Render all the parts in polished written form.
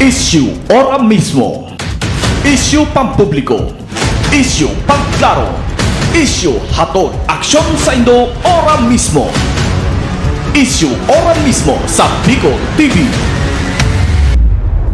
Issue ora mismo. Issue pampubliko. Issue pagklaro. Issue hatod aksyon sa Indo ora mismo. Issue ora mismo sa Bicol TV.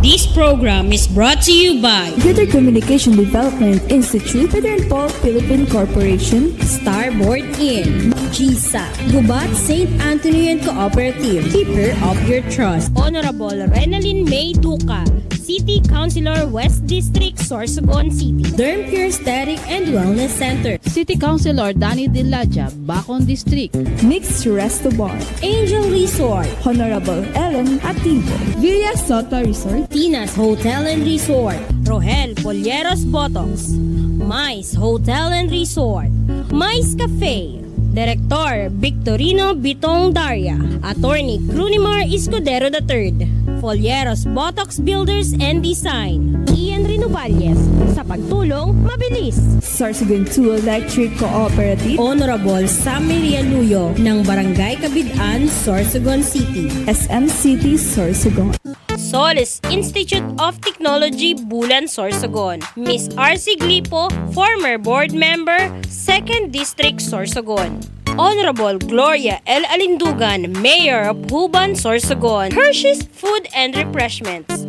This program is brought to you by Greater Communication Development Institute, Southern Paul Philippine Corporation, Starboard Inn, GSA, Gubat St. Anthony and Cooperative, Keeper of Your Trust, Honorable Renalyn May Duca, City Councilor West District, Sorsogon City, Dermcare Aesthetic and Wellness Center, City Councilor Danny Dilaja, Bacon District, Mixed Resto Bar, Angel Resort, Honorable Ellen Ativo, Villa Sota Resort, Tina's Hotel and Resort, Rohel Polleros Botox, Mais Hotel and Resort, Mais Cafe, Director Victorino Bitong Daria, Attorney Crunimar Escudero III, Folleros Botox Builders and Design, Ian Renovalles, sa pagtulong mabilis. Sorsogon 2 Electric Cooperative, Honorable Sammy Rialuyo ng Barangay Kabidaan, Sorsogon City, SM City Sorsogon, Solis Institute of Technology, Bulan, Sorsogon, Miss R.C. Glipo, former board member, 2nd District, Sorsogon, Honorable Gloria L. Alindugan, Mayor of Huban, Sorsogon, Hershey's Food and Refreshments.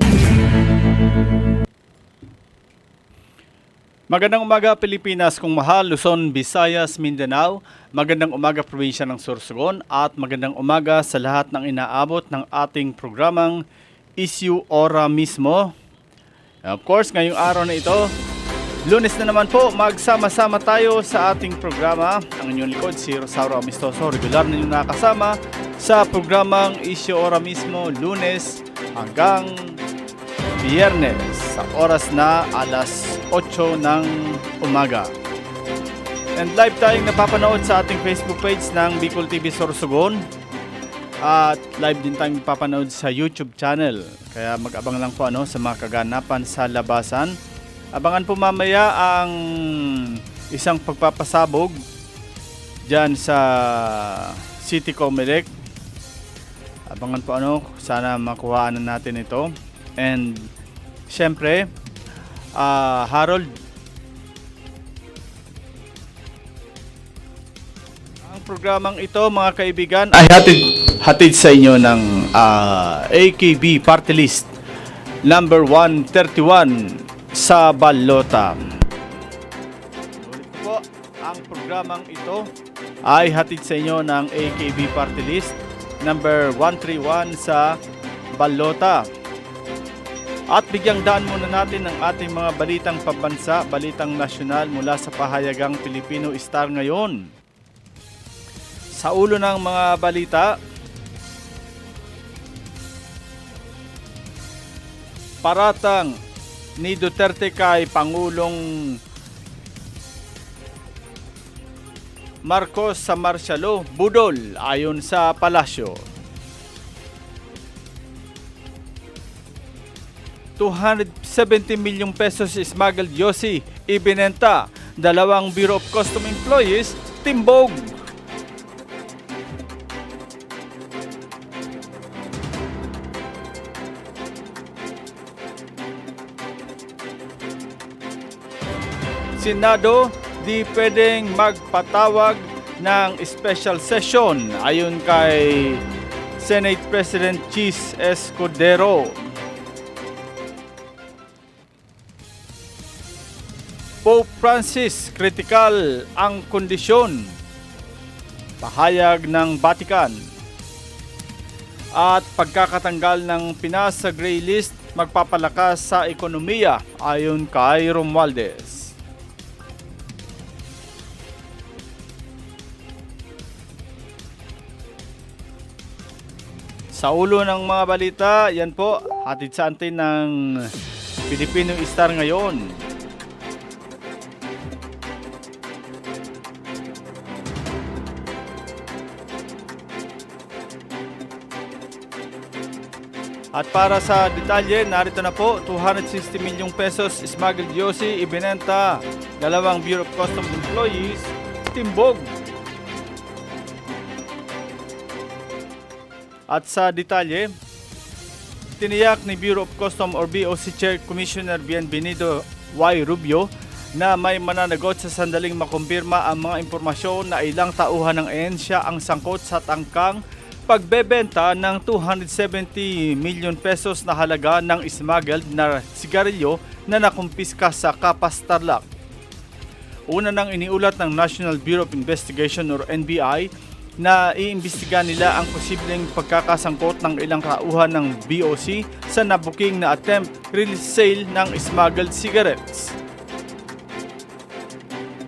Magandang umaga Pilipinas, kung mahal, Luzon, Visayas, Mindanao. Magandang umaga probinsya ng Sorsogon at magandang umaga sa lahat ng inaabot ng ating programang Issue Ora Mismo. Of course, ngayong araw na ito, Lunes na naman po, magsama-sama tayo sa ating programa. Ang inyong likod, si Rosauro Amistoso, regular na yung nakasama sa programang Issue Ora Mismo, Lunes hanggang Biyernes sa oras na alas 8 ng umaga. And live tayong napapanood sa ating Facebook page ng Bicol TV Sorsogon. At live din tayong napapanood sa YouTube channel. Kaya mag-abang lang po sa mga kaganapan sa labasan. Abangan po mamaya ang isang pagpapasabog dyan sa City Comelec. Abangan po sana makuhaan natin ito. And syempre, Harold, ang programang ito mga kaibigan ay hatid sa inyo ng AKB Party List number 131 sa Balota. Ulit po, ang programang ito ay hatid sa inyo ng AKB Party List number 131 sa Balota. At bigyang daan muna natin ang ating mga balitang pambansa, balitang nasyonal mula sa pahayagang Filipino Star ngayon. Sa ulo ng mga balita, paratang ni Duterte kay Pangulong Marcos sa martial law, budol ayon sa palasyo. 270 milyong pesos smuggled yosi ibinenta, 2 Bureau of Custom employees timbog. Senado di pwedeng magpatawag ng special session ayon kay Senate President Chis Escudero. Pope Francis, critical ang kondisyon, pahayag ng Vatican. At pagkakatanggal ng Pinas sa gray list, magpapalakas sa ekonomiya ayon kay Romualdez. Sa ulo ng mga balita, yan po, hatid sa atin ng Filipino Star ngayon. At para sa detalye, narito na po, 260 milyong pesos smuggled yosi ibinenta, 2 Bureau of Customs employees timbog. At sa detalye, Tiniyak ni Bureau of Customs or BOC Chair Commissioner Bienvenido Y. Rubio na may mananagot sa sandaling makumpirma ang mga impormasyon na ilang tauhan ng ahensya ang sangkot sa tangkang pagbebenta ng 270 million pesos na halaga ng smuggled na sigarilyo na nakumpiska sa Capas, Tarlac. Una nang iniulat ng National Bureau of Investigation or NBI na iimbestiga nila ang posibleng pagkakasangkot ng ilang tauhan ng BOC sa nabuking na attempt release sale ng smuggled cigarettes.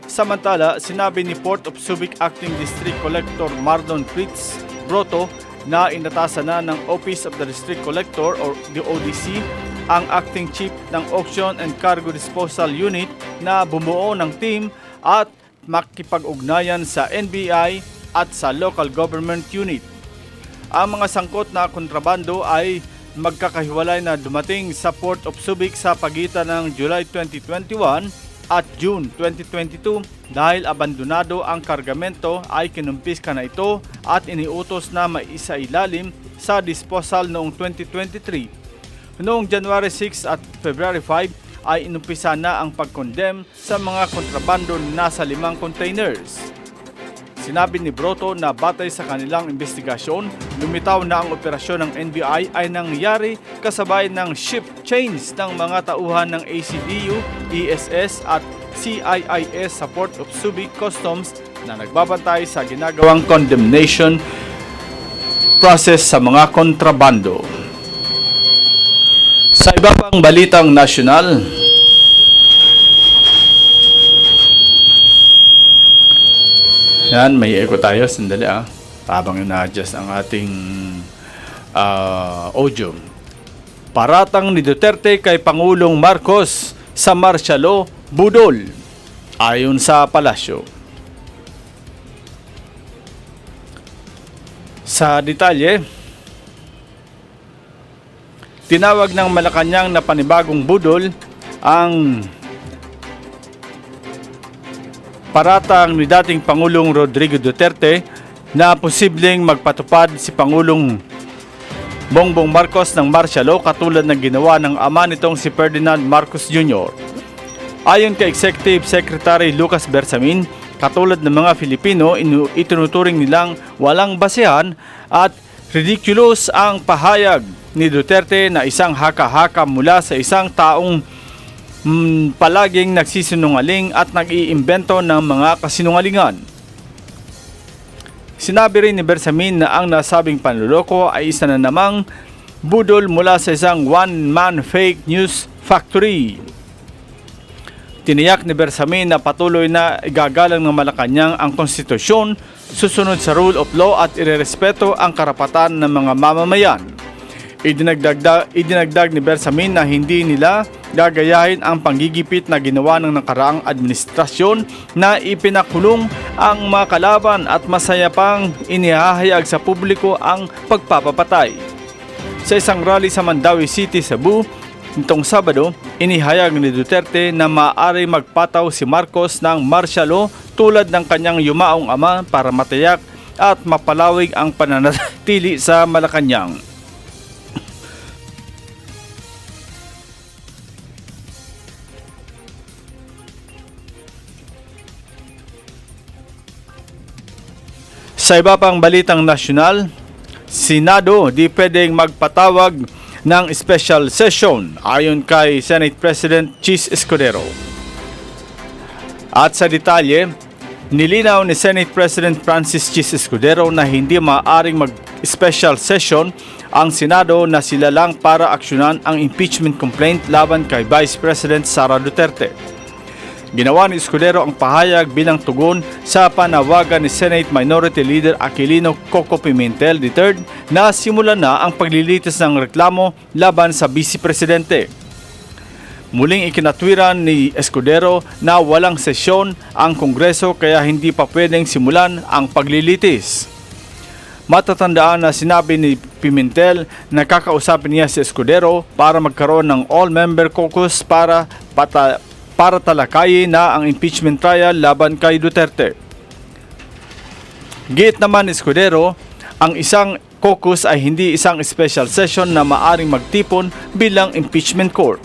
Samantala, sinabi ni Port of Subic Acting District Collector Mardon Fritz Broto na inatasan na ng Office of the District Collector or the ODC ang acting chief ng Auction and Cargo Disposal Unit na bumuo ng team at makipag-ugnayan sa NBI at sa local government unit. Ang mga sangkot na kontrabando ay magkakahiwalay na dumating sa Port of Subic sa pagitan ng July 2021 at June 2022 dahil abandonado ang kargamento ay kinumpiska na ito at iniutos na maisailalim sa disposal noong 2023. Noong January 6 at February 5 ay inumpisa na ang pag-condemn sa mga kontrabando na nasa 5 containers. Sinabi ni Broto na batay sa kanilang investigasyon, lumitaw na ang operasyon ng NBI ay nangyari kasabay ng shift change ng mga tauhan ng ACDU, ESS at CIIS sa Port of Subic Customs na nagbabantay sa ginagawang condemnation process sa mga kontrabando. Sa iba pang balitang nasyonal, yan, may echo tayo. Sandali habang ina-adjust ang ating audio. Paratang ni Duterte kay Pangulong Marcos sa martial law, budol. Ayon sa palasyo. Sa detalye, tinawag ng Malacanang na panibagong budol ang paratang ni dating Pangulong Rodrigo Duterte na posibleng magpatupad si Pangulong Bongbong Marcos ng martial law katulad ng ginawa ng ama nitong si Ferdinand Marcos Jr. Ayon kay Executive Secretary Lucas Bersamin, katulad ng mga Filipino, itinuturing nilang walang basehan at ridiculous ang pahayag ni Duterte na isang haka-haka mula sa isang taong palaging nagsisinungaling at nag-iimbento ng mga kasinungalingan. Sinabi rin ni Bersamin na ang nasabing panluloko ay isa na namang budol mula sa isang one-man fake news factory. Tiniyak ni Bersamin na patuloy na igagalang ng Malacanang ang konstitusyon, susunod sa rule of law at irerespeto ang karapatan ng mga mamamayan. Idinagdag ni Bersamin na hindi nila gagayahin ang panggigipit na ginawa ng nakaraang administrasyon na ipinakulong ang mga kalaban at masaya pang inihahayag sa publiko ang pagpapapatay. Sa isang rally sa Mandaue City, Cebu, nitong Sabado, inihayag ni Duterte na maaari magpataw si Marcos ng martial law tulad ng kanyang yumaong ama para matiyak at mapalawig ang pananatili sa Malacanang. Sa iba pang balitang nasyonal, Senado di pwedeng magpatawag ng special session ayon kay Senate President Chis Escudero. At sa detalye, nilinaw ni Senate President Francis Chis Escudero na hindi maaaring mag-special session ang Senado na sila lang para aksyonan ang impeachment complaint laban kay Vice President Sara Duterte. Ginawa ni Escudero ang pahayag bilang tugon sa panawagan ni Senate Minority Leader Aquilino Coco Pimentel III na simulan na ang paglilitis ng reklamo laban sa Vice Presidente. Muling ikinatwiran ni Escudero na walang sesyon ang Kongreso kaya hindi pa pwedeng simulan ang paglilitis. Matatandaan na sinabi ni Pimentel na kakausapin niya si Escudero para magkaroon ng all-member caucus para talakayin na ang impeachment trial laban kay Duterte. Giit naman ni Escudero, ang isang caucus ay hindi isang special session na maaring magtipon bilang impeachment court.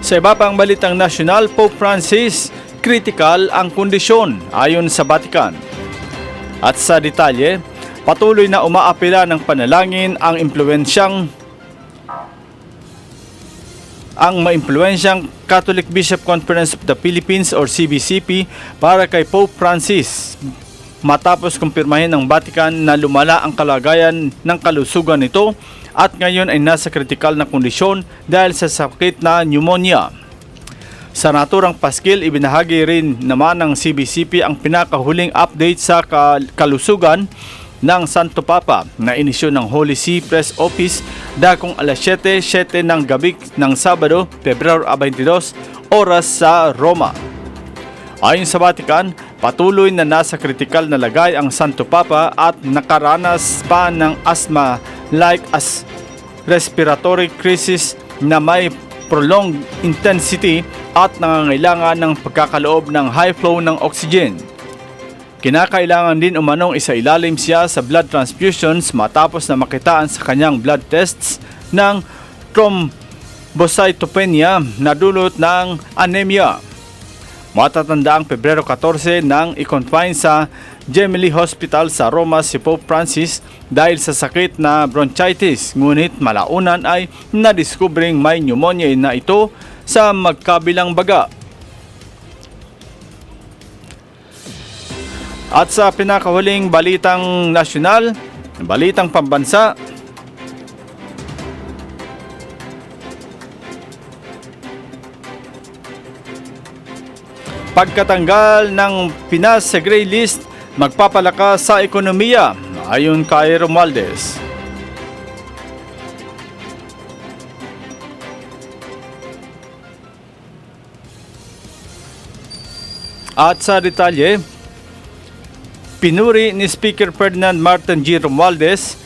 Sa iba pang balitang nasyonal, Pope Francis, critical ang kondisyon ayon sa Vatican. At sa detalye, patuloy na umaapela ng panalangin ang maimpluwensyang Catholic Bishop Conference of the Philippines or CBCP para kay Pope Francis matapos kumpirmahin ng Vatican na lumala ang kalagayan ng kalusugan nito at ngayon ay nasa kritikal na kondisyon dahil sa sakit na pneumonia. Sa naturang paskil, ibinahagi rin naman ng CBCP ang pinakahuling update sa kalusugan ng Santo Papa na inisyu ng Holy See Press Office dakong alas 7:07 ng gabi ng Sabado, Pebrero 22, oras sa Roma. Ayon sa Vatican, patuloy na nasa kritikal na lagay ang Santo Papa at nakaranas pa ng asthma-like as respiratory crisis na may prolonged intensity at nangangailangan ng pagkakaloob ng high flow ng oxygen. Kinakailangan din umanong isailalim siya sa blood transfusions matapos na makitaan sa kanyang blood tests ng thrombocytopenia na dulot ng anemia. Matatanda ang Pebrero 14 nang i-confine sa Gemelli Hospital sa Roma si Pope Francis dahil sa sakit na bronchitis, ngunit malaunan ay nadiskubring may pneumonia na ito sa magkabilang baga. At sa pinakahuling balitang nasyonal, balitang pambansa, pagkatanggal ng Pinas sa gray list, magpapalakas sa ekonomiya, ayon kay Romualdez. At sa detalye, pinuri ni Speaker Ferdinand Martin G. Romualdez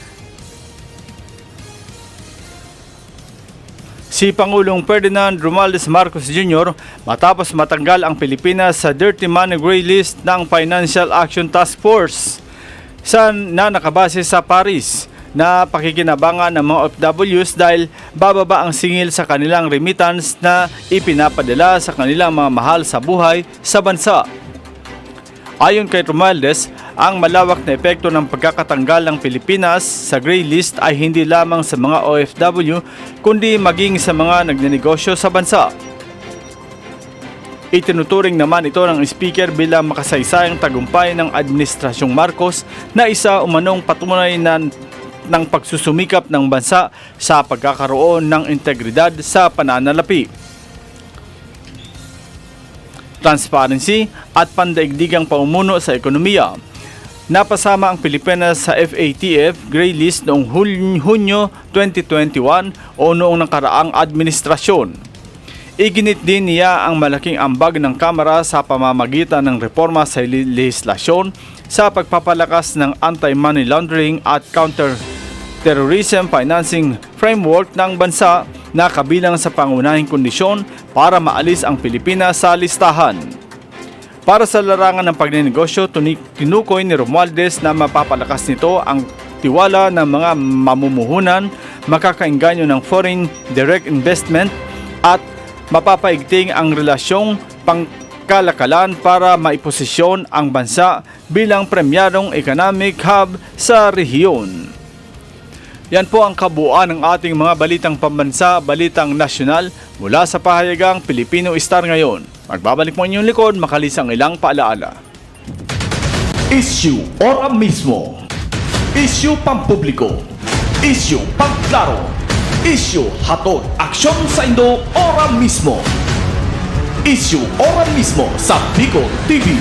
si Pangulong Ferdinand Romualdez Marcos Jr. matapos matanggal ang Pilipinas sa Dirty Money Gray List ng Financial Action Task Force na nakabase sa Paris na pakikinabangan ng mga OFWs dahil bababa ang singil sa kanilang remittance na ipinapadala sa kanilang mga mahal sa buhay sa bansa. Ayon kay Romualdez, ang malawak na epekto ng pagkakatanggal ng Pilipinas sa gray list ay hindi lamang sa mga OFW kundi maging sa mga nagnenegosyo sa bansa. Itinuturing naman ito ng speaker bilang makasaysayang tagumpay ng Administrasyong Marcos na isa umanong patunay ng pagsusumikap ng bansa sa pagkakaroon ng integridad sa pananalapi, transparency at pandaigdigang pamumuno sa ekonomiya. Napasama ang Pilipinas sa FATF Gray List noong Hunyo 2021 o noong nakaraang administrasyon. Iginit din niya ang malaking ambag ng Kamara sa pamamagitan ng reforma sa lehislasyon sa pagpapalakas ng anti-money laundering at counter-terrorism financing framework ng bansa na kabilang sa pangunahing kondisyon para maalis ang Pilipinas sa listahan. Para sa larangan ng pagnenegosyo, tinukoy ni Romualdez na mapapalakas nito ang tiwala ng mga mamumuhunan, makakaengganyo ng foreign direct investment at mapapaigting ang relasyong pangkalakalan para maiposisyon ang bansa bilang premyadong economic hub sa rehiyon. Yan po ang kabuuan ng ating mga balitang pambansa, balitang nasyonal mula sa pahayagang Pilipino Star ngayon. Magbabalik mo inyong likod, makalisang ilang paalaala. Issue ora mismo. Issue pampubliko. Issue pangklaro. Issue hatod aksyon sa Indo ora mismo. Issue ora mismo sa Bicol TV.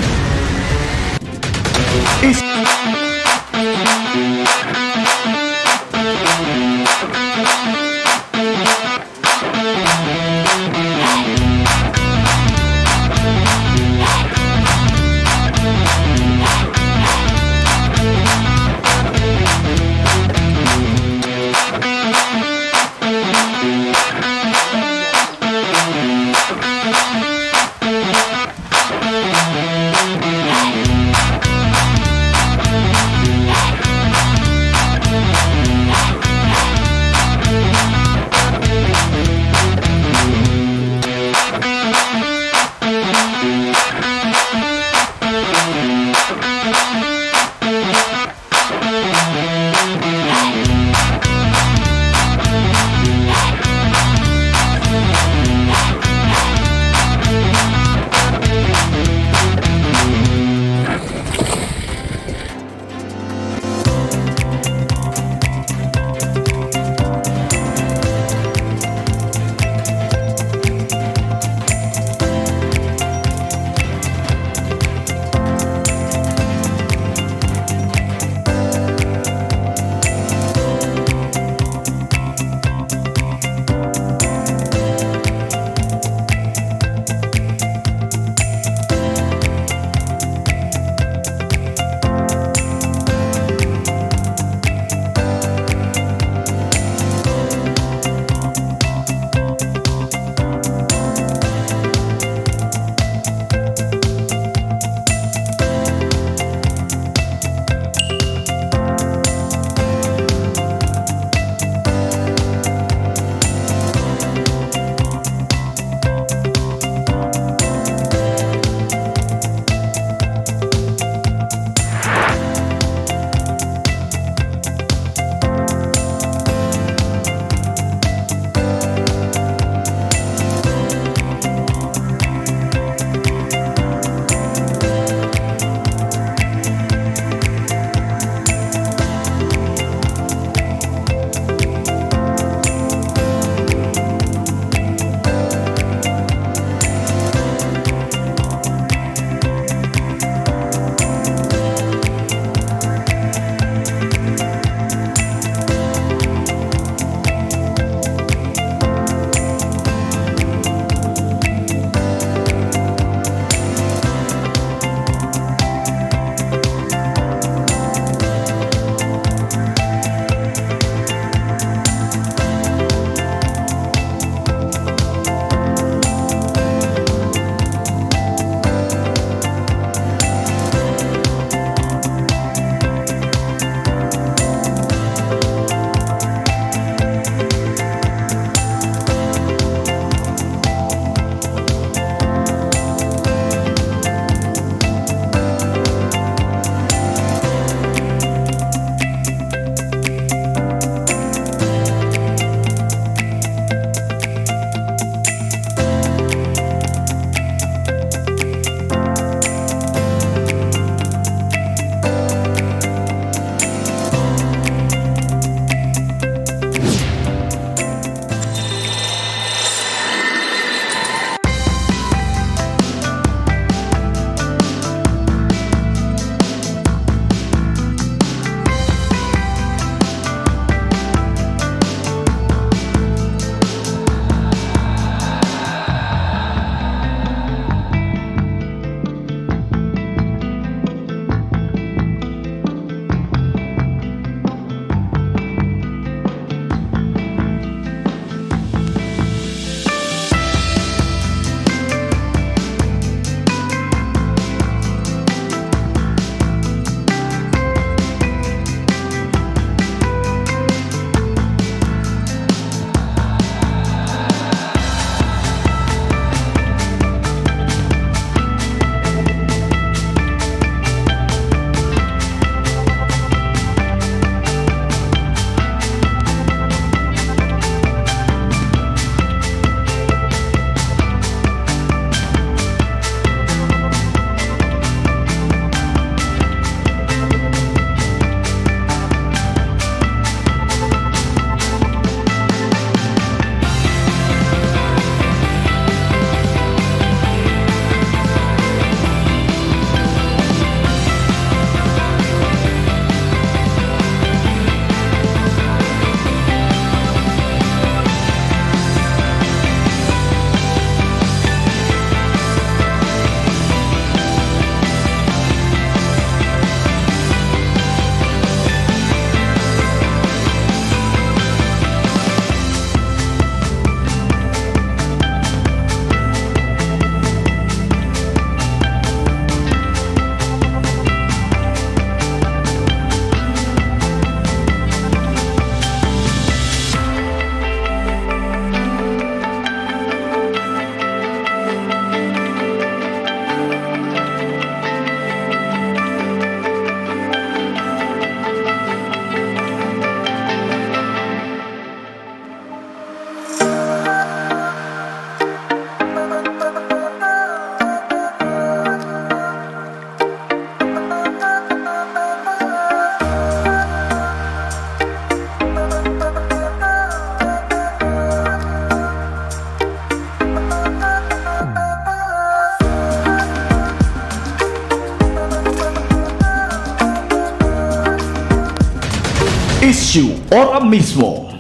Issue ora mismo.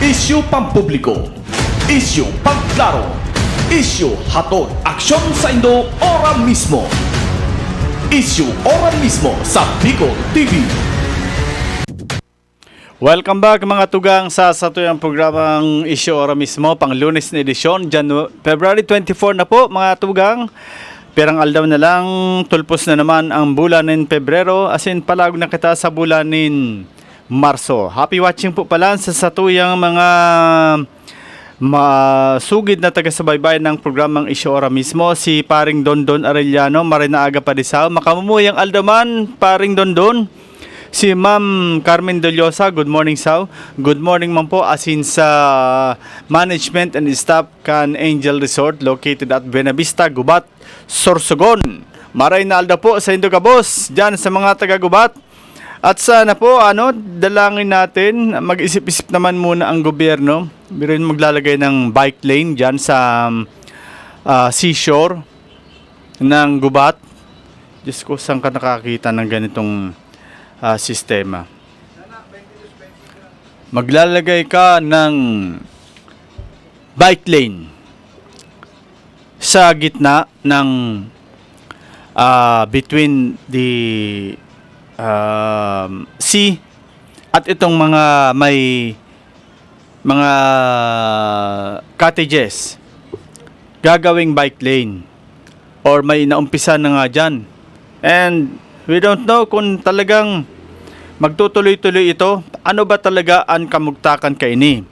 Issue pampubliko. Issue pagklaro. Issue hatod aksyon sa Indo ora mismo. Issue ora mismo sa Bicol TV. Welcome back mga tugang sa satuyang programang Issue Ora Mismo, pang Lunes na edisyon, February 24 na po mga tugang. Perang aldaw na lang, tulpos na naman ang bulan ng Pebrero, asin palag na kita sa bulan ng Marso. Happy watching po pala sa satuyang mga masugid na taga-subaybay ng programang Issue Ora Mismo, si paring Dondon Arellano, Marinaaga Padisaw, makamumuyang aldaman, paring Dondon. Si Ma'am Carmen Doliosa, good morning Sao. Good morning man po asin sa management and staff kan Angel Resort located at Buenavista, Gubat, Sorsogon. Maray na alda po sa Indo Kabos, dyan sa mga taga-Gubat. At sana po, dalangin natin, mag-isip-isip naman muna ang gobyerno. Biruin maglalagay ng bike lane dyan sa seashore ng Gubat. Diyos ko, saan ka nakakita ng ganitong sistema? Maglalagay ka ng bike lane sa gitna ng between the sea at itong mga may mga cottages, gagawing bike lane or may naumpisa na nga dyan. And we don't know kung talagang magtutuloy-tuloy ito. Ano ba talaga ang kamugtakan kaini?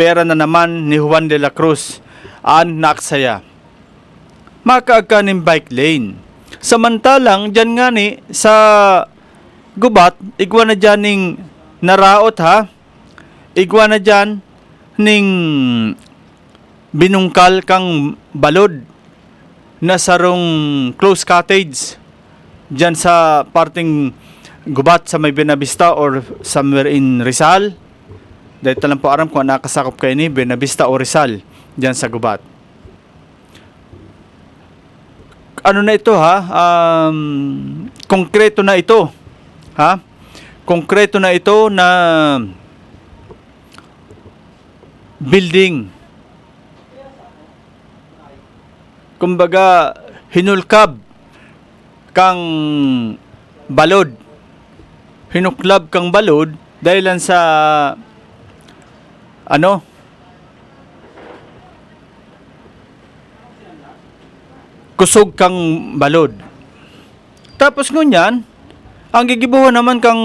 Pera na naman ni Juan de la Cruz ang naksaya. Makakaning bike lane. Samantalang dyan nga ni sa Gubat, igwa na dyan ning naraot ha. Igwa na dyan ning binungkal kang balod na sarong close cottage dyan sa parting Gubat sa may Buenavista or somewhere in Rizal. Dahil talang po aram kung nakasakop kayo ni Buenavista o Rizal dyan sa Gubat. Ano na ito ha? Konkreto na ito. Ha? Konkreto na ito na building. Kumbaga, hinulkab kang balod. Hinuklab kang balod dahilan sa kusog kang balod. Tapos ngunyan, ang gigibuhan naman kang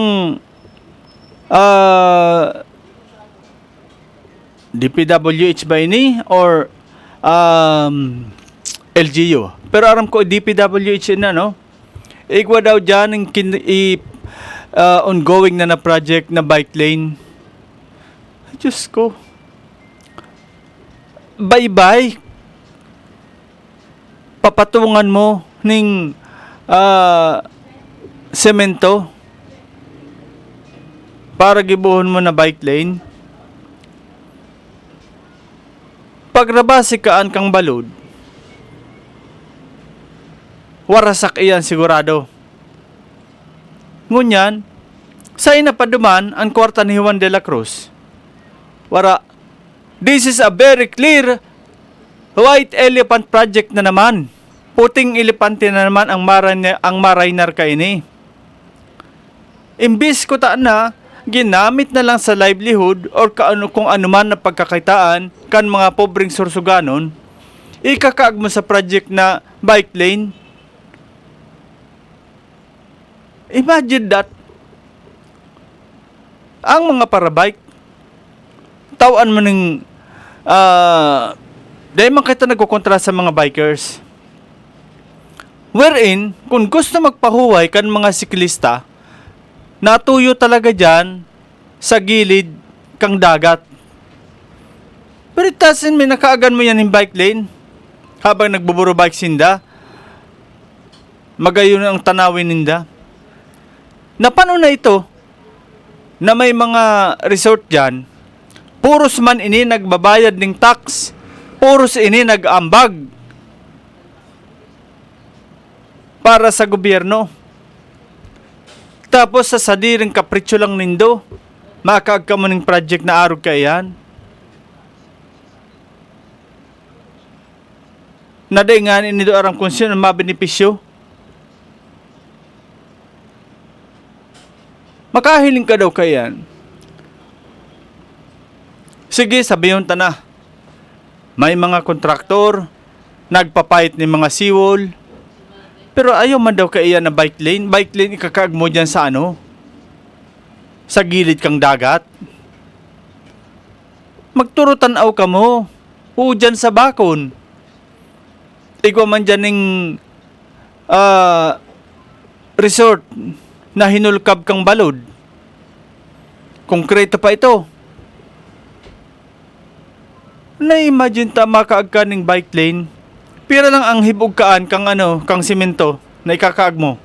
DPWH ba ini or LGU. Pero aram ko DPWH na igwa daw dyan ang ongoing na project na bike lane. Diyos ko. Bye-bye. Papatungan mo ning semento para gibuhon mo na bike lane. Pagrabasi kaan kang balod, warasak iyan sigurado. Ngunyan, sa inapaduman ang kwarta ni Juan de la Cruz. Wara, this is a very clear white elephant project na naman. Puting elepante na naman ang Mariner kaini. Imbis ko na ginamit na lang sa livelihood or kung ano man na pagkakaitaan kan mga pobreng Sorsoganon, ikakaag mo sa project na bike lane. Imagine that. Ang mga parabike, tawan mo ng dahil man kita nagkukontra sa mga bikers. Wherein, kung gusto magpahuway kan mga siklista, natuyo talaga dyan sa gilid kang dagat. Pero itasin may nakaagan mo yan yung bike lane habang nagbuburo bike sinda. Magayon ang tanawin ninda. Napano na ito na may mga resort dyan, puros man ini nagbabayad ng tax, puros ini nag-ambag para sa gobyerno. Tapos sa sadiring kapritsyo lang nindo, Makaag ka mo ng project na arog ka yan. Naday nga nito arang konsyon ang mabenepisyo. Makahiling ka daw kayan. Sige, sabihin ta na. May mga kontraktor, nagpapayit ng mga seawall, pero ayaw man daw kaiyan na bike lane. Bike lane ikakaag mo dyan sa ano? Sa gilid kang dagat. Magturo-tanaw ka mo. O dyan sa bakon. Igwa man dyan ng resort na hinulkab kang balod. Konkreto pa ito. Na-imagine ta makaag ka ng bike lane. Pira lang ang hibugkaan kang simento na ikakaag mo.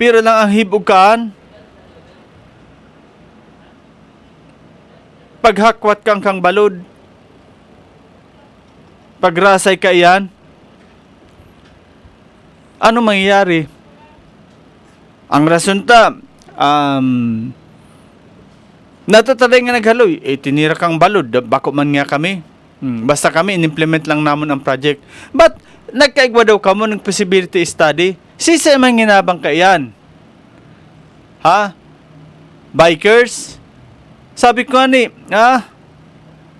Pira lang ang hibugkaan. Paghakwat kang balod. Pagrasay ka iyan. Ano mangyayari? Ang rason ta, natataday nga naghaloy, tinira kang balod, bako man nga kami. Basta kami, in-implement lang namon ang project. But, nagkaigwa daw ka mo ng feasibility study. Sisa man ginabang ka iyan. Ha? Bikers? Sabi ko ni,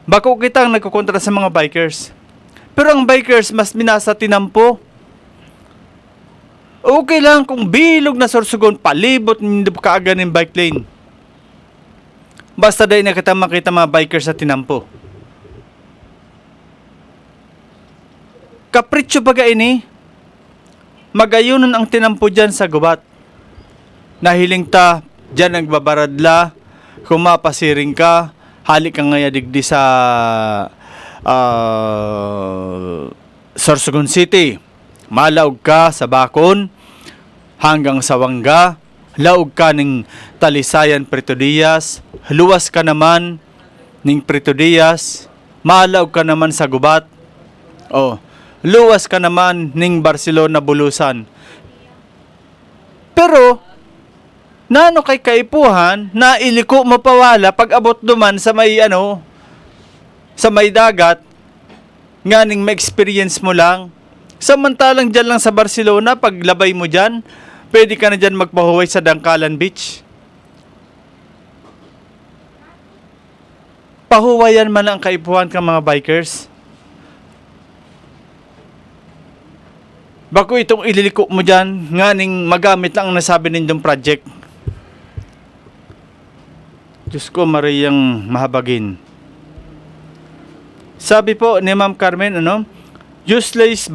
bako kitang nagkukontra sa mga bikers. Pero ang bikers mas minasa tinampo. Okay lang kung bilog na sorsugon, palibot hindi pa kaaga ng bike lane. Basta dahil nakita makita mga bikers sa tinampo. Kapritsyo baga ini, magayunon ang tinampo dyan sa gubat. Nahiling ta, dyan nagbabaradla, kumapasiring ka, halik ka ngaya digdi sa Sorsogon City. Malaog ka sa bakon, hanggang sa Wangga, laog ka ng Talisayan, Preto Diaz, luwas ka naman ng Preto Diaz, malaog ka naman sa gubat, luwas ka naman ng Barcelona, Bulusan. Pero, nano kay kaipuhan, na iliko mapawala pag abot duman sa may sa may dagat, nga ning ma-experience mo lang. Samantalang dyan lang sa Barcelona, paglabay mo dyan, pwede ka na dyan magpahuway sa Dangkalan Beach. Pahuwayan man ang kaipuhan ka mga bikers. Bako itong ililiko mo dyan, nga ning magamit lang ang nasabi ninyong project. Diyos ko, Mariyang mahabagin. Sabi po ni Ma'am Carmen, useless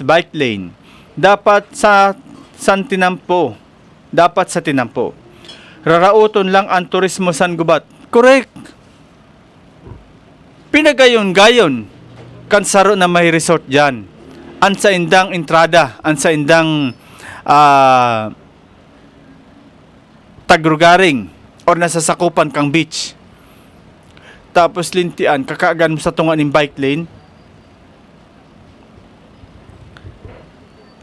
bike lane. Dapat sa tinampo. Dapat sa tinampo. Rarauton lang ang turismo san gubat. Correct. Pinagayon-gayon. Kansaro na may resort dyan. An sa indang entrada. An sa indang tagrugaring. Or nasasakupan kang beach. Tapos lintian, kakaagan mo sa tungan ng bike lane.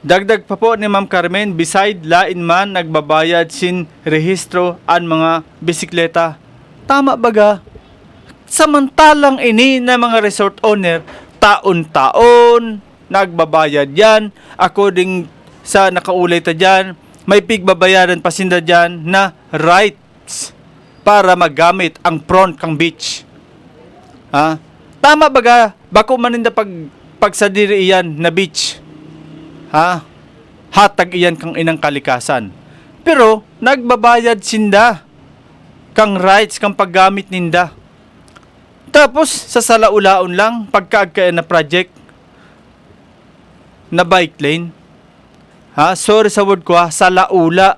Dagdag pa po ni Ma'am Carmen, beside lain man nagbabayad sin rehistro an mga bisikleta. Tama baga? Samantalang ini na mga resort owner, taon-taon nagbabayad yan. According sa nakaulay ta dyan, may pigbabayaran pa sinda dyan na rights para magamit ang front kang beach. Ha? Tama baga? Bako maninda pagsadiri iyan na beach. Ha? Hatag iyan kang inang kalikasan. Pero, nagbabayad sinda. Kang rights, kang paggamit ninda. Tapos, sa salaulaon lang, pagkaagkaya na project, na bike lane. Ha? Sorry sa word ko ha, salaula.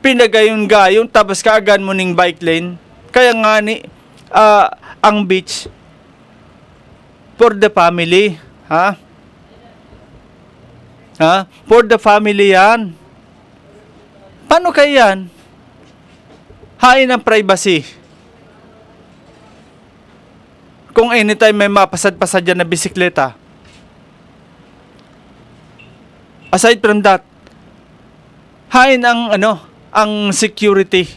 Pinagayon-gayon, tapos kaagan mo ning bike lane. Kaya nga ni, ang beach for the family, ha? Ha? For the family yan. Paano kaya yan? Hain ang privacy. Kung anytime may mapasad-pasad dyan na bisikleta. Aside from that, hain ang ang security.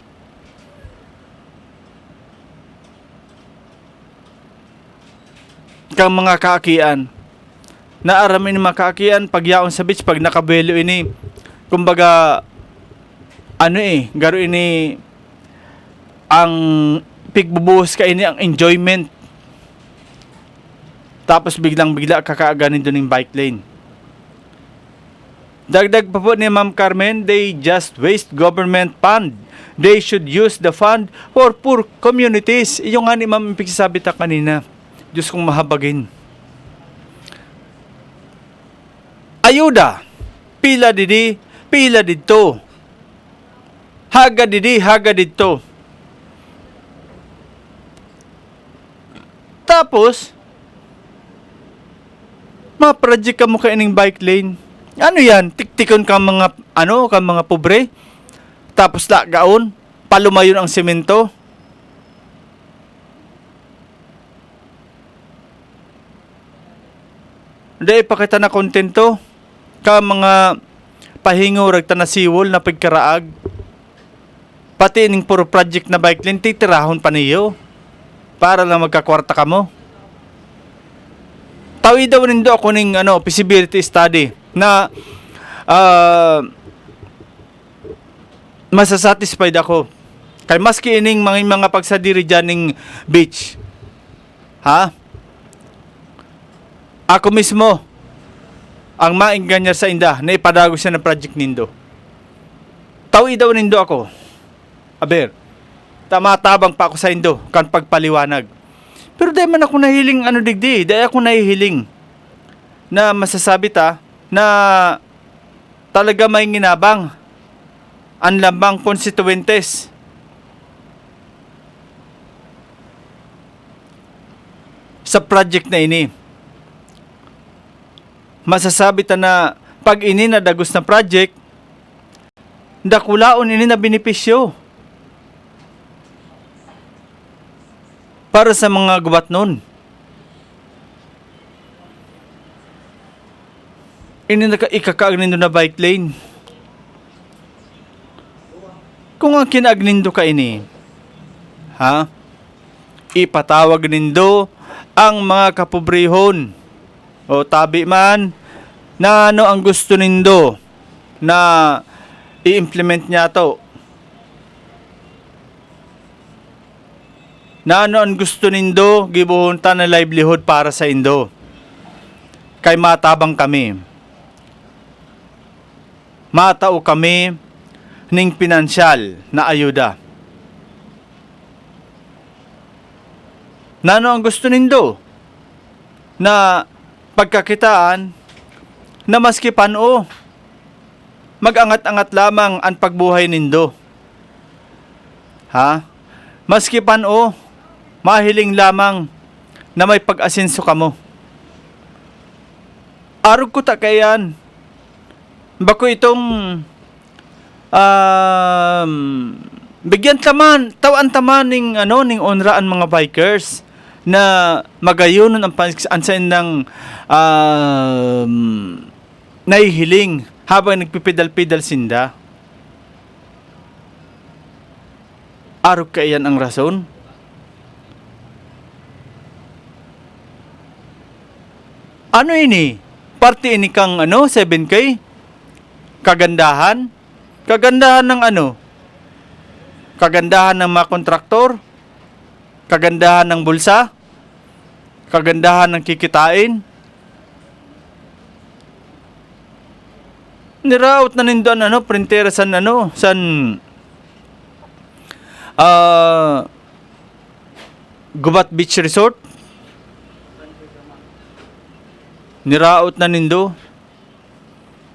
Kang mga kaakian. Naaramin ng mga kaakian pagyaon sa beach pag nakabelo ini. Kumbaga garo ini ang pigbubuhos ka ini ang enjoyment. Tapos biglang-bigla kakaaganin doon yung bike lane. Dagdag pa po ni Ma'am Carmen, they just waste government fund. They should use the fund for poor communities. Yung nga ni Ma'am pagsasabi ta kanina. Diyos kong mahabagin. Ayuda. Pila didi, pila dito. Haga didi, haga dito. Tapos, ma-project ka mo ka ining bike lane. Ano yan? Tiktikon ka mga, ka mga pobre? Tapos gaon, palumayon ang semento. Hindi ipakita na kontento. Ka mga pahingo ragta na siwol na pagkaraag. Pati ining puro project na bike lane, titirahon pa niyo. Para lang magkakwarta ka mo. Tawi daw nindo ako ning feasibility study na masasatisfied ako. Kay maski ining mga pagsadiri dyan ning beach. Ha? Ako mismo ang maingganyan sa inda na ipadago siya ng project nindo. Tawi daw nindo ako. Aber, tamatabang pa ako sa indo kan pagpaliwanag. Pero dahil man ako nahiling digdi, dahil ako nahihiling na masasabi na talaga may ginabang ang lambang konstituentes. Sa project na ini. Masasabi na pag ini na dagos na project, dakulaon ini na benepisyo. Para sa mga gubat nun. Ini ikakaagnindo na bike lane. Kung ang kinaagnindo ka ini, ipatawag nindo ang mga kapobrehon o tabi man na ang gusto nindo na i-implement niya to. Na ang gusto nindo gibuhunta na livelihood para sa indo. Kay matabang kami. Matao kami ning pinansyal na ayuda. Na ang gusto nindo na pagkakitaan na maski pano mag-angat-angat lamang ang pagbuhay nindo. Maski pano mahiling lamang na may pag-asenso ka mo. Arog ko kayan. Bako itong bigyan tawan taman ning onraan mga bikers na magayonon ang pansain ng nahihiling habang nagpipidal-pidal sinda. Arog kayan ang rason. Ano ini? Parte ini kang 7K? Kagandahan? Kagandahan ng Kagandahan ng mga kontraktor? Kagandahan ng bulsa? Kagandahan ng kikitain? Niraot na nindon printera san Gubat Beach Resort? Niraot na nindo.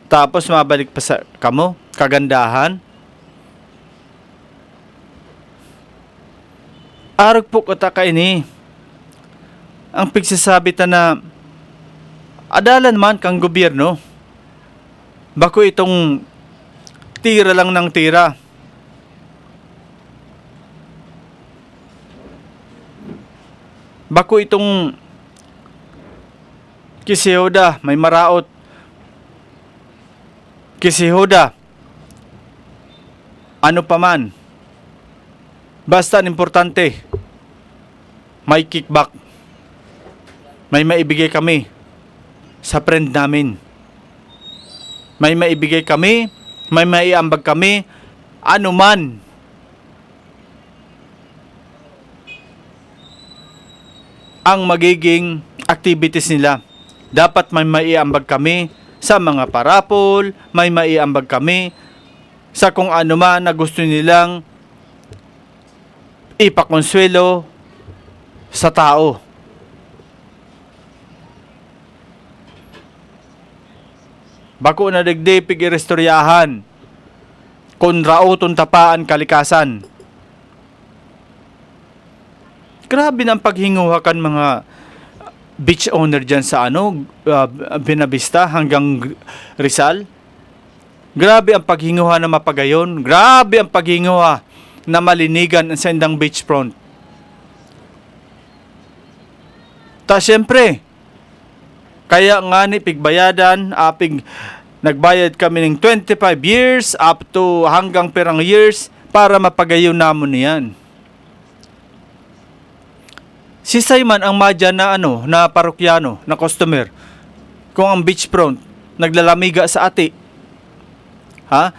Tapos mabalik pa sa kamo. Kagandahan. Arog po kata ka ini. Ang pigsasabi na adalan man kang gobyerno. Bako itong tira lang ng tira. Bako itong Kisihoda, may maraot. Kisihoda. ano pa man. Basta ang importante, may kickback. May maibigay kami sa friend namin. May maibigay kami, may maiambag kami, ano man. Ang magiging activities nila. Dapat may maiambag kami sa mga parapol, may maiambag kami sa kung ano man na gusto nilang ipakonsuelo sa tao. Bako na dagdipig irestoryahan, kung raoton tapaan kalikasan. Grabe na ang paghinguha kan mga beach owner dyan sa Binavista hanggang Rizal. Grabe ang paghinguha na Mapagayon. Grabe ang paghinguha na Malinigan sa Indang Beachfront. Ta siyempre, kaya nga ni pigbayadan, nagbayad kami ng 25 years up to hanggang perang years para mapagayon namon niyan. Si Simon ang madya na na parokyano, na customer. Kung ang beachfront naglalamiga sa ati. Ha?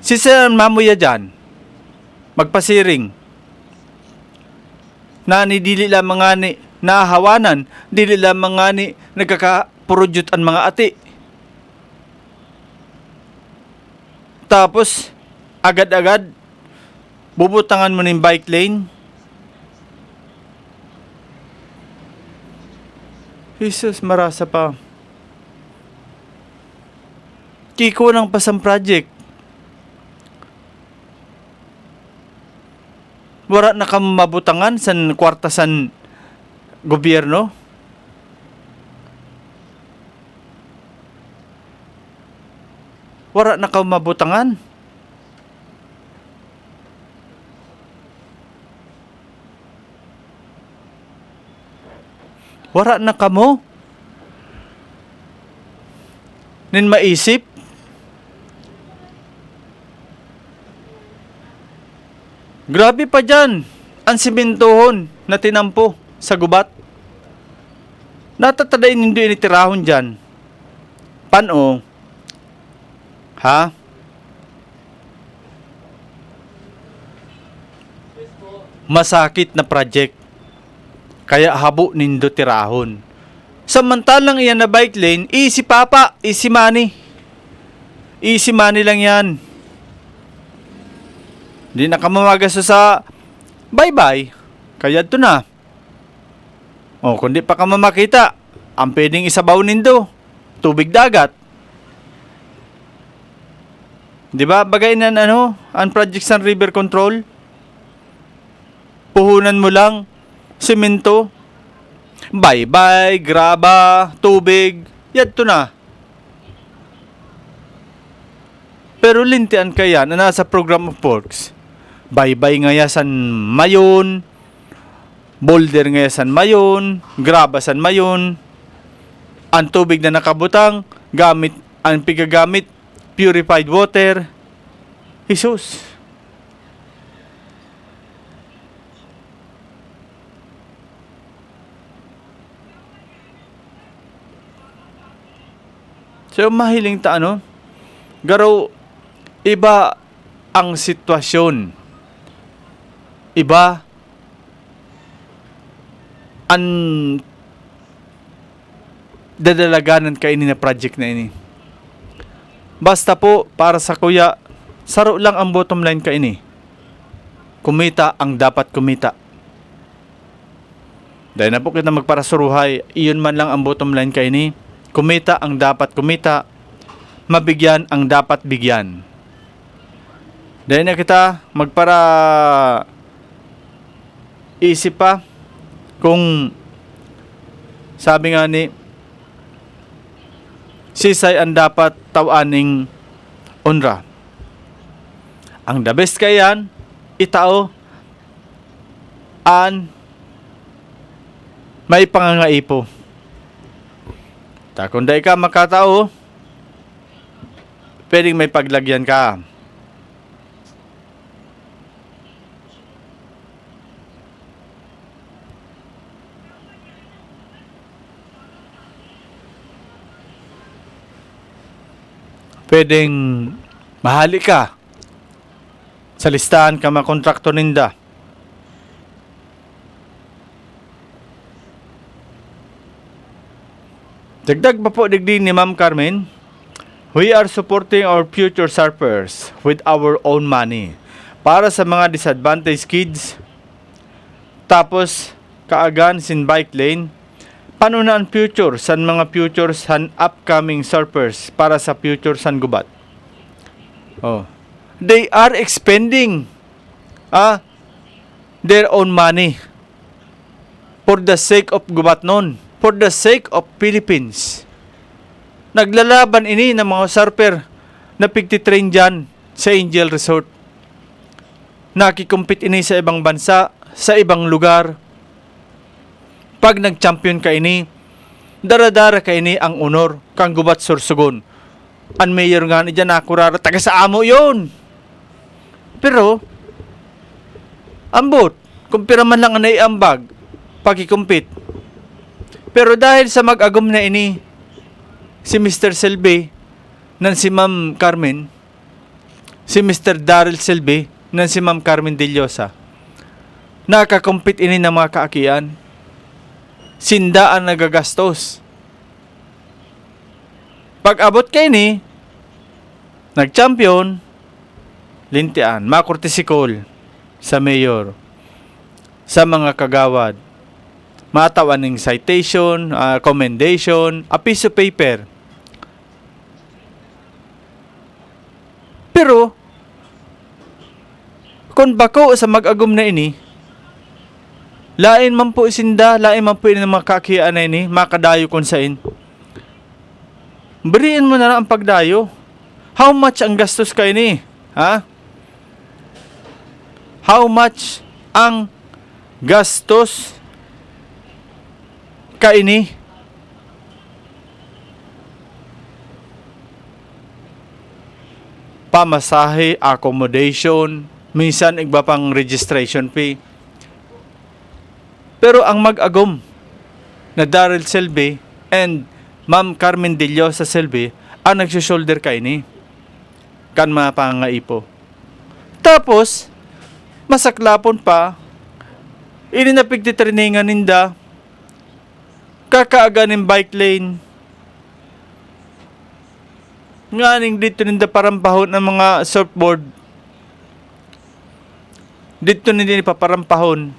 Si Simon mamuya dyan, magpasiring. Na ni dili lang mga ni nahawanan, dili lang mga ni nagkakaproduce ang mga ati. Tapos, agad-agad, bubutangan mo ng bike lane. Jesus, marasa pa. Kiko ng pasang project. Wala na kang mabutangan sa kwarta san gobyerno. Wala na kang mabutangan. Wala na kamo. Nin maisip. Grabe pa dyan. Ang simentohon na tinampo sa gubat. Natatadain hindi initirahon dyan. Pano? Ha? Masakit na project. Kaya habo nindo tirahon. Samantalang iyan na bike lane, easy papa, easy money. Easy money lang yan. Hindi na ka mamagas sa bye-bye. Kaya ito na. O, kundi pa ka mamakita, ang pwedeng isabaw nindo, tubig dagat. Di ba? Bagay na ang project sa river control. Puhunan mo lang, semento, bye-bye, graba, tubig, yan to na. Pero lintian kaya na nasa program of works, bye-bye nga yasan mayon, boulder nga yasan mayon, graba san mayon, ang tubig na nakabutang, ang pigagamit, purified water. Jesus. So, mahiling ta garo, iba ang sitwasyon. Iba ang dadalaganan kaini na project na ini. Basta po, para sa kuya, saro lang ang bottom line kaini. Kumita ang dapat kumita. Dahil na po kita magparasuruhay, iyon man lang ang bottom line kaini. Kumita ang dapat kumita, mabigyan ang dapat bigyan. Dahil na kita magpara isip pa kung sabi nga ni sisay ang dapat tawaning onra. Ang the best kayan, itao an may pangangaipo. Kung di ka makatao, pwedeng may paglagyan ka. pwedeng mahali ka sa listahan ka mga kontraktor ninda. Dagdag pa po digdi ni Ma'am Carmen, we are supporting our future surfers with our own money para sa mga disadvantaged kids. Tapos, kaagan sin bike lane, paano na ang future san mga future san upcoming surfers para sa future san gubat? Oh. They are expending their own money for the sake of gubat nun, for the sake of Philippines. Naglalaban ini ng mga surfer na pigtitrain dyan sa Angel Resort. Nakikumpit ini sa ibang bansa, sa ibang lugar. Pag nag-champion ka ini, daradara ka ini ang honor kang gubat Sorsogon. Ang mayor nga ni dyan nakurara, taga sa amo yun. Pero, ambot, kumpira man lang ang naiambag, pagkikumpit. Pero dahil sa mag-agom na ini, si Mr. Selby, nan si Ma'am Carmen, si Mr. Daryl Selby, nan si Ma'am Carmen De Llosa, nakakumpit ini ng mga kaakian. Sinda ang nagagastos. Pag abot kay ni, nag-champion, lintian, makurtisikol sa mayor, sa mga kagawad, matawan ng citation, commendation, a piece of paper. Pero, kung bako sa mag-agom na ini, lain man po isinda, lain man po ini ng mga kakiaan na ini, makadayo kung sain. Beriin mo na lang ang pagdayo. How much ang gastos ka ini? Ha? How much ang gastos ka ini? Pamasahe, accommodation, minsan igba pang registration fee. Pero ang mag-agom na Daryl Selby and Ma'am Carmen De Llosa Selby ang nagsushoulder ka ini. Kan mga pangaipo. Tapos, masaklapon pa, ini na pigtitriningan ninda, kakaaga ng bike lane, nganing dito ninda parampahon ng mga surfboard, dito ninda ipaparampahon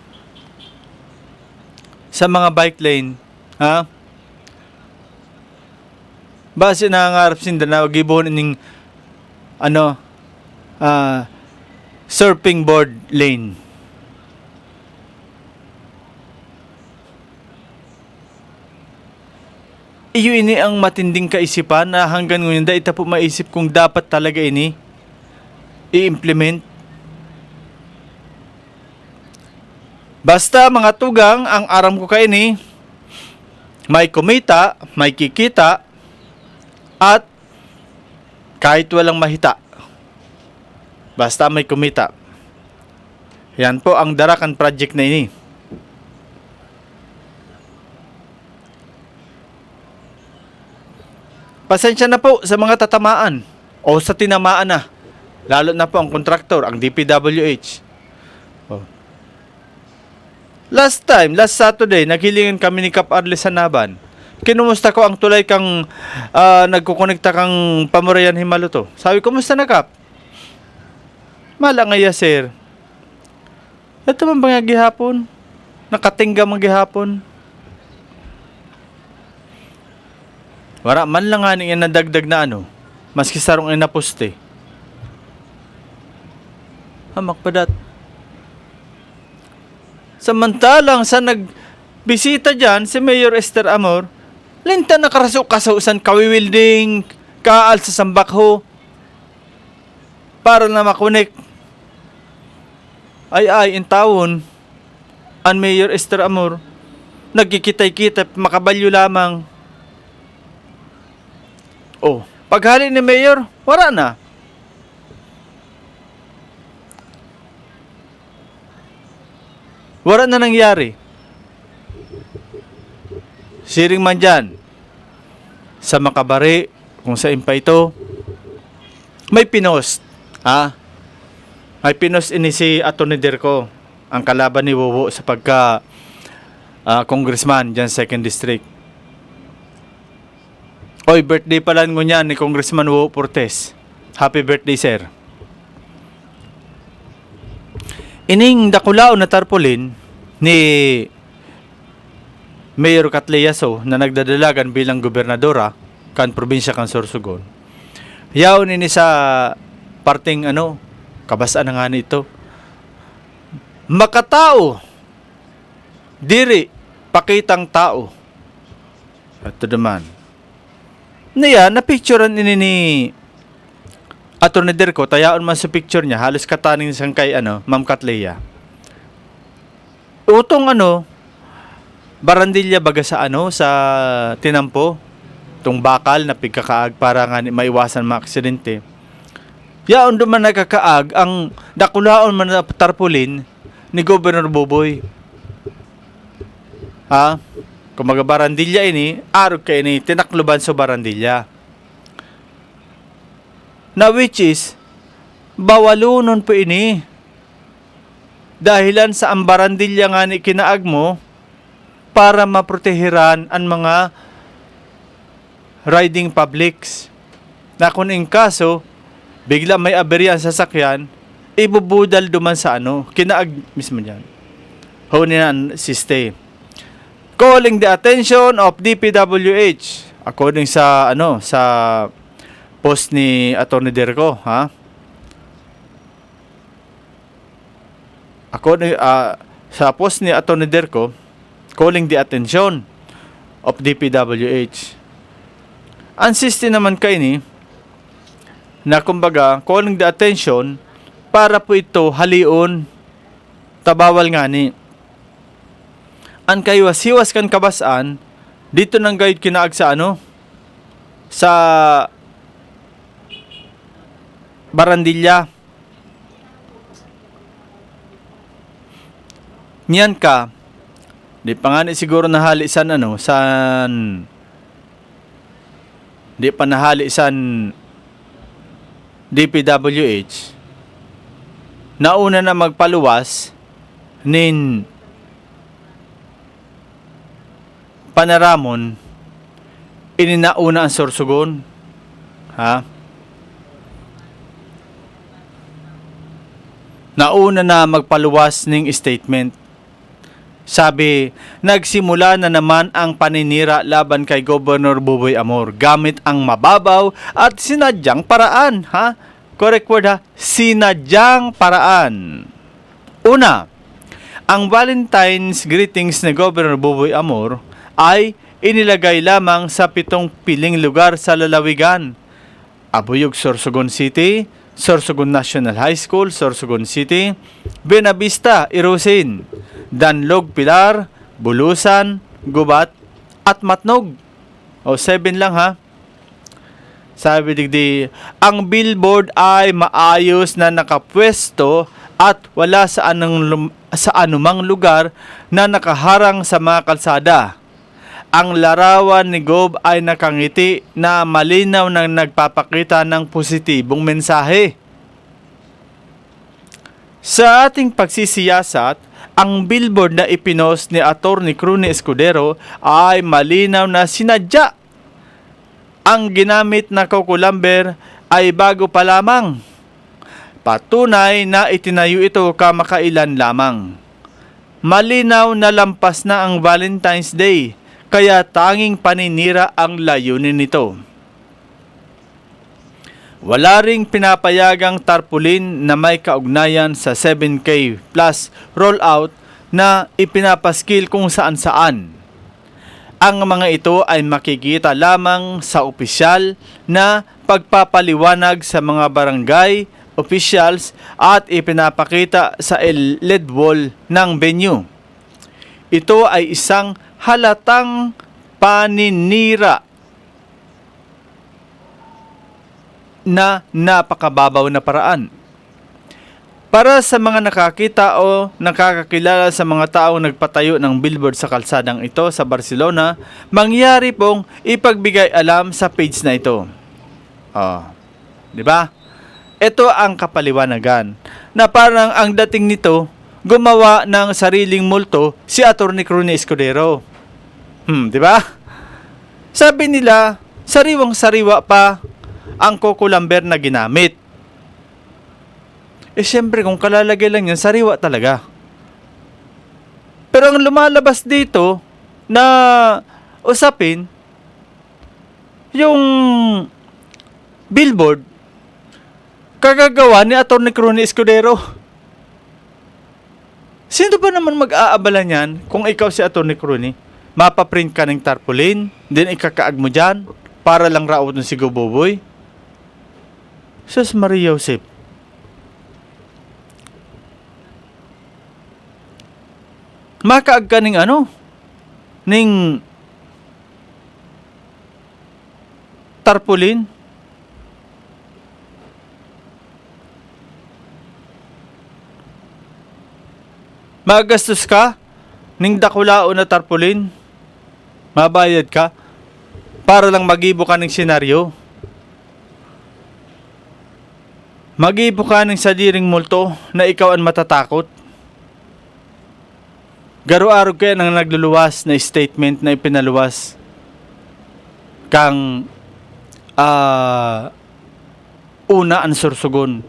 sa mga bike lane, ha? Base nangangarap sinda na gibuhon ining surfing board lane. Iyo ini ang matinding kaisipan na hanggang ngayon da ita po maisip kung dapat talaga ini i-implement. Basta mga tugang, ang aram ko kay ini, may kumita, may kikita, at kahit walang mahita. Basta may kumita. Yan po ang Darakan project na ini. Pasensya na po sa mga tatamaan o sa tinamaan na. Lalo na po ang kontraktor, ang DPWH. Oh. Last Saturday, naghilingan kami ni Kap Arles Sanaban. Kinumusta ko ang tulay kang nagkukonekta kang Pamurayan Himaluto. Sabi, kumusta na Kap? Malangaya sir. Ito man ba nga gihapon? Nakatingga man gihapon? Wala man lang nga niya nadagdag na maski sarong inaposte. Hamak padat. Samantalang sa nagbisita dyan, si Mayor Esther Amor, linta na karasok-kasausan kawiwilding, kaal sa sambakho, para na makunik. Ay, in taon, ang Mayor Esther Amor, nagkikitay-kita, makabalyo lamang. Oh, paghali ni Mayor, wala na. Wala na nangyari. Siring man dyan, sa Makabari, kung saan pa ito, may pinost. May pinost ini si Atty. Derco, ang kalaban ni Wowo sa pagka congressman dyan sa 2nd District. Oy, birthday pala ngo niyan ni Congressman Wowo Portes. Happy birthday, sir. Ining dakulao na tarpaulin ni Mayor Catleyaso na nagdadalagan bilang gobernadora kan probinsya kan Sorsogon. Yaon ini sa parting kabasaan na nga nito. Makatao, diri, pakitang tao. Ito naman. Niya, na-picturean ini ni Atty. Derco, tayaon man sa picture niya, halos kataning sang kay Ma'am Catleya. Utong barandilya baga sa sa tinampo, tong bakal na pigkakaag para nga maiwasan mga aksidente. Yaon duman nagkakaag ang dakulaon man na tarpaulin ni Governor Boboy. Kung barandilya ini, arog ka ini, tinakluban sa barandilya. Na which is, bawalunon po ini. Dahilan sa ang barandilya nga ni kinaag mo, para maprotehiran ang mga riding publics. Na kung in kaso, bigla may aberyan sa sasakyan, ibubudal duman sa kinaag mismo dyan. Hunin si stay. Calling the attention of DPWH according sa sa post ni Atty. Derco, according sa post ni Atty. Derco, calling the attention of DPWH. Insiste naman kay ni na kumbaga calling the attention para po ito halion tabawal nga ni an kayo siwas kan kabasan dito nang gayud kinaag sa sa barandilya. Niyan ka di pa nga siguro nahali san di pa nahali san DPWH. Nauna na magpaluwas nin Panaramon, ininauna ang Sorsogon. Nauna na magpaluwas ng statement. Sabi, nagsimula na naman ang paninira laban kay Governor Boboy Amor gamit ang mababaw at sinadyang paraan. Correct word sinadyang paraan. Una, ang Valentine's greetings ni Governor Boboy Amor ay inilagay lamang sa 7 piling lugar sa lalawigan. Abuyog, Sorsogon City, Sorsogon National High School, Sorsogon City, Buenavista, Irosin, Danlog, Pilar, Bulusan, Gubat, at Matnog. 7 lang Sabi digdi, ang billboard ay maayos na nakapwesto at wala sa anumang lugar na nakaharang sa mga kalsada. Ang larawan ni Gob ay nakangiti na malinaw na nagpapakita ng positibong mensahe. Sa ating pagsisiyasat, ang billboard na ipinost ni Atty. Cruni Escudero ay malinaw na sinadya. Ang ginamit na kukulamber ay bago pa lamang. Patunay na itinayo ito kamakailan lamang. Malinaw na lampas na ang Valentine's Day, kaya tanging paninira ang layunin nito. Wala ring pinapayagang tarpaulin na may kaugnayan sa 7K plus rollout na ipinapaskil kung saan-saan. Ang mga ito ay makikita lamang sa opisyal na pagpapaliwanag sa mga barangay officials at ipinapakita sa LED wall ng venue. Ito ay isang halatang paninira na napakababaw na paraan. Para sa mga nakakita o nakakakilala sa mga taong nagpatayo ng billboard sa kalsadang ito sa Barcelona, mangyari pong ipagbigay alam sa page na ito. Di ba? Ito ang kapaliwanagan na parang ang dating nito gumawa ng sariling multo si Atty. Crony Escudero. Di ba? Sabi nila, sariwang-sariwa pa ang Coco Lambert na ginamit. Siyempre, kung kalalagay lang yan, sariwa talaga. Pero ang lumalabas dito na usapin, yung billboard, kagagawa ni Atty. Crony Escudero. Sino ba naman mag-aabala niyan kung ikaw si Atty. Crony? Mapaprint ka ng tarpaulin, then ikakaag mo dyan, para lang raot ng sigaw boboy. Sus Maria Josep. Makaag ka ng ning tarpaulin. Magastos ka ning dakulao na tarpaulin. Mabayad ka para lang magibo ka ng senaryo. Magibo ka ng sadiring multo na ikaw ang matatakot. Garo-araw kaya nang nagluluwas na statement na ipinaluwas kang una ang sursugon.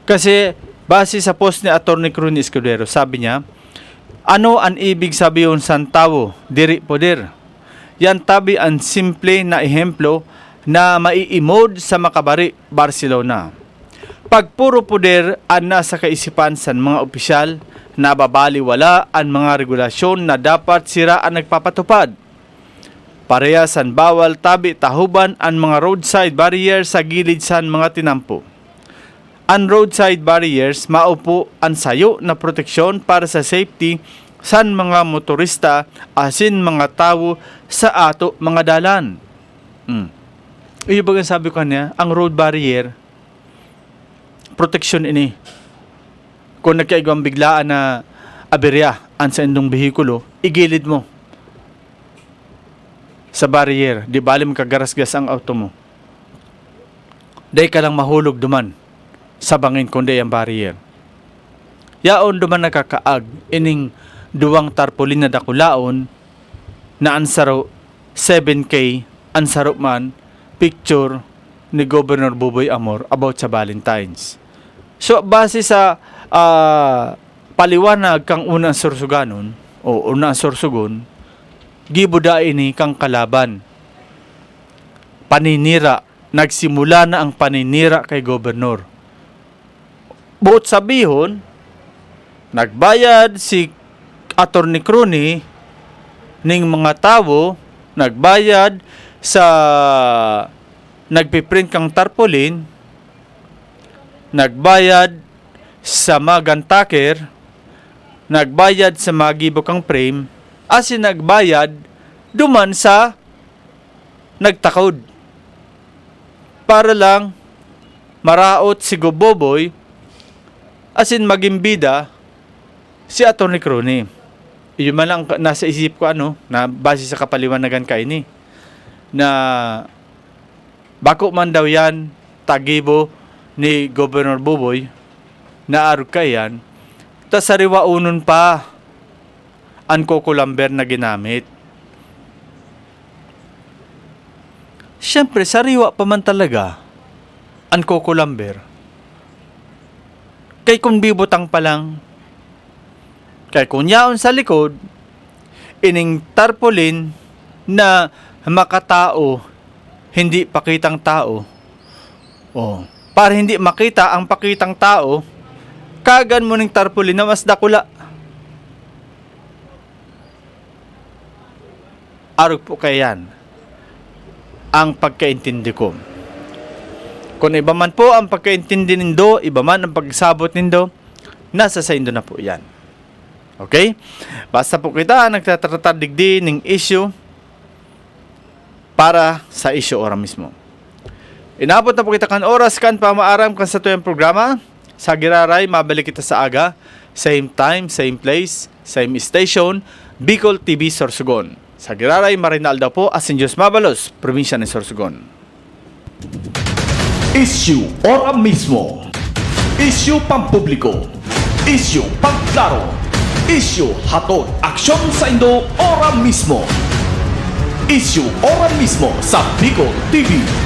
Kasi base sa post ni Atty. Crony Escudero, sabi niya, ano ang ibig sabihin sa tao? Diri poder. Yan tabi ang simple na ehemplo na maiimod sa makabari, Barcelona. Pag puro poder ang nasa kaisipan sa mga opisyal, nababaliwala ang mga regulasyon na dapat sira ang nagpapatupad. Parehasan bawal tabi tahuban ang mga roadside barriers sa gilid sa mga tinampo. Ang roadside barriers maupo ang sayo na proteksyon para sa safety san mga motorista asin mga tao sa ato mga dalan. Iyo bagang sabi ko niya, ang road barrier proteksyon ini. Kung nagkaigwang biglaan na aberya ang sa indong behikulo, igilid mo sa barrier. Di bali magkagarasgas ang auto mo. Day ka lang mahulog duman sa bangin kundi ang barrier. Yaon duman nakakaag ining duwang tarpaulin na dakulaon na ansaro 7K ansaro man picture ni Governor Buboy Amor about sa Valentine's. So base sa paliwanag kang unang sursuganon o unang sursugon, gibuda ini kang kalaban. Paninira, nagsimula na ang paninira kay Governor. Buot sabihon, nagbayad si Atty. Crony ning mga tao, nagbayad sa nagpiprint kang tarpaulin, nagbayad sa magantaker, nagbayad sa magibo kang frame, asin nagbayad duman sa nagtakod. Para lang maraot si Goboboy asin magimbida si Atty. Crony. Iyon man lang nasa isip ko na base sa kapaliwanagan kaini na bako man daw yan tagibo ni Governor Buboy na arog kayan ta sariwa unon pa ang Coco Lambert na ginamit. Siyempre sariwa pa man talaga ang Coco Lambert. Kay kung bibutang pa lang, kay kung yaon sa likod, ining tarpaulin na makatao, hindi pakitang tao. Para hindi makita ang pakitang tao, kagan mo ng tarpaulin na mas dakula. Arog po kayan ang pagkaintindi ko. Kung iba man po ang pagkaintindi nindo, iba man ang pagsabot nindo, nasa sa indo na po yan. Okay? Basta po kita nagtatratar digdi ng issue para sa issue ora mismo. Inabot na po kita kan oras kan pamaaram kan sa tuyang programa. Sa Giraray, mabalik kita sa aga. Same time, same place, same station. Bicol TV Sorsogon. Sa Giraray, Marinalda po, Asin Diyos Mabalos, probinsya ng Sorsogon. Issue ora mismo. Issue pampubliko. Issue pangklaro. Issue hatod aksyon sa Indo ora mismo. Issue ora mismo sa Bicol TV.